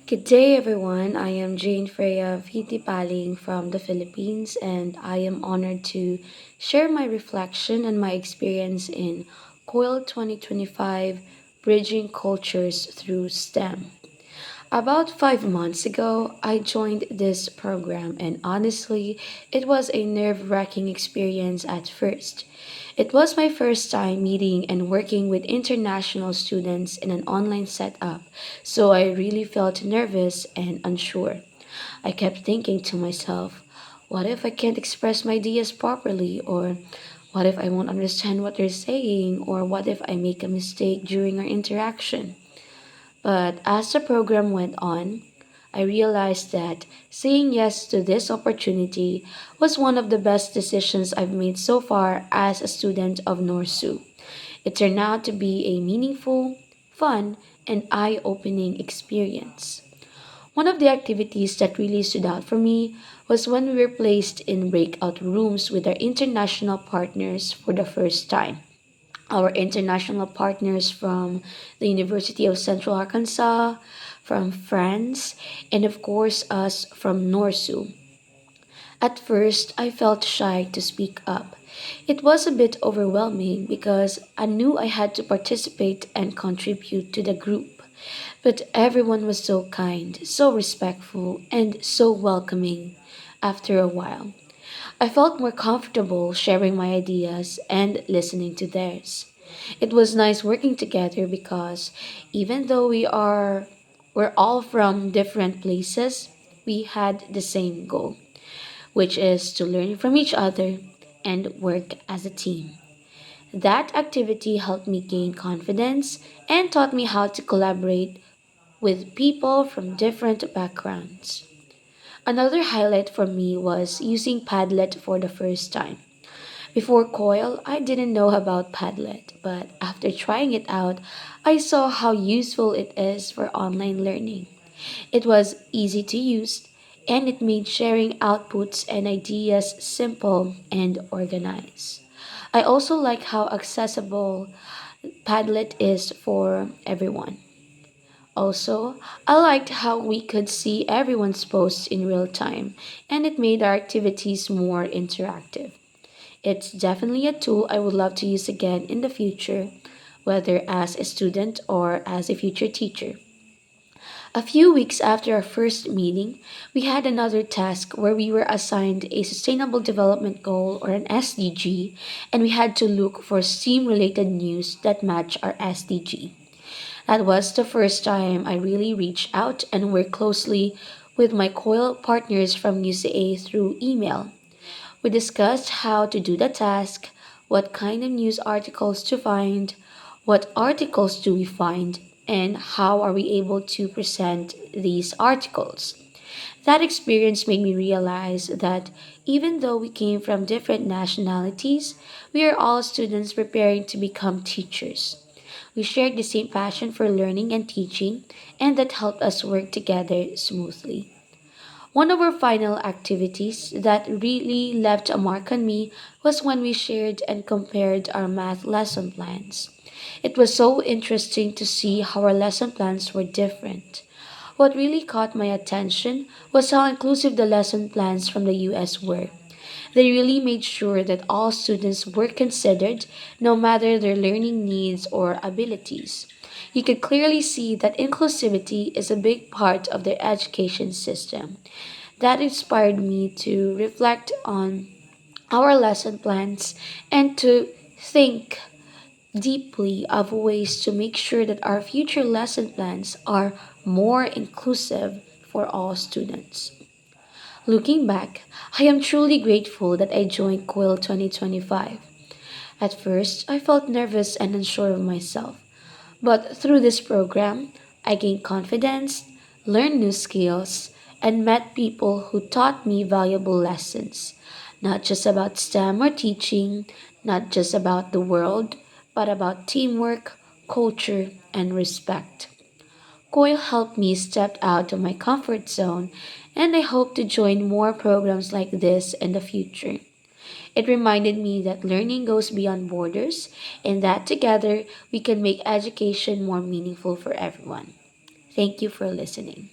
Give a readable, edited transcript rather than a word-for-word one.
Good day, everyone. I am Jane Freya Fitipaling from the Philippines, and I am honored to share my reflection and my experience in COIL 2025 Bridging Cultures Through STEM. About 5 months ago, I joined this program, and honestly, it was a nerve wracking experience at first. It was my first time meeting and working with international students in an online setup, so I really felt nervous and unsure. I kept thinking to myself, what if I can't express my ideas properly? Or what if I won't understand what they're saying? Or what if I make a mistake during our interaction? But as the program went on, I realized that saying yes to this opportunity was one of the best decisions I've made so far as a student of Norsu. It turned out to be a meaningful, fun, and eye opening experience. One of the activities that really stood out for me was when we were placed in breakout rooms with our international partners for the first time. Our international partners from the University of Central Arkansas, from France, and of course us from Norsu. At first, I felt shy to speak up. It was a bit overwhelming because I knew I had to participate and contribute to the group. But everyone was so kind, so respectful, and so welcoming after a while. I felt more comfortable sharing my ideas and listening to theirs. It was nice working together because even though we're all from different places, we had the same goal, which is to learn from each other and work as a team. That activity helped me gain confidence and taught me how to collaborate with people from different backgrounds. Another highlight for me was using Padlet for the first time. Before COIL, I didn't know about Padlet, but after trying it out, I saw how useful it is for online learning. It was easy to use, and it made sharing outputs and ideas simple and organized. I also like how accessible Padlet is for everyone. Also, I liked how we could see everyone's posts in real time, and it made our activities more interactive. It's definitely a tool I would love to use again in the future, whether as a student or as a future teacher. A few weeks after our first meeting, we had another task where we were assigned a Sustainable Development Goal or an SDG, and we had to look for STEAM related news that match our SDG. That was the first time I really reached out and worked closely with my COIL partners from UCA through email. We discussed how to do the task, what kind of news articles to find, what articles do we find, and how are we able to present these articles. That experience made me realize that even though we came from different nationalities, we are all students preparing to become teachers. We shared the same passion for learning and teaching, and that helped us work together smoothly. One of our final activities that really left a mark on me was when we shared and compared our math lesson plans. It was so interesting to see how our lesson plans were different. What really caught my attention was how inclusive the lesson plans from the US were. They really made sure that all students were considered, no matter their learning needs or abilities. You could clearly see that inclusivity is a big part of their education system. That inspired me to reflect on our lesson plans and to think deeply of ways to make sure that our future lesson plans are more inclusive for all students. Looking back, I am truly grateful that I joined COIL 2025. At first, I felt nervous and unsure of myself, but through this program, I gained confidence, learned new skills, and met people who taught me valuable lessons, not just about STEM or teaching, not just about the world, but about teamwork, culture, and respect. COIL helped me step out of my comfort zone, and I hope to join more programs like this in the future. It reminded me that learning goes beyond borders and that together we can make education more meaningful for everyone. Thank you for listening.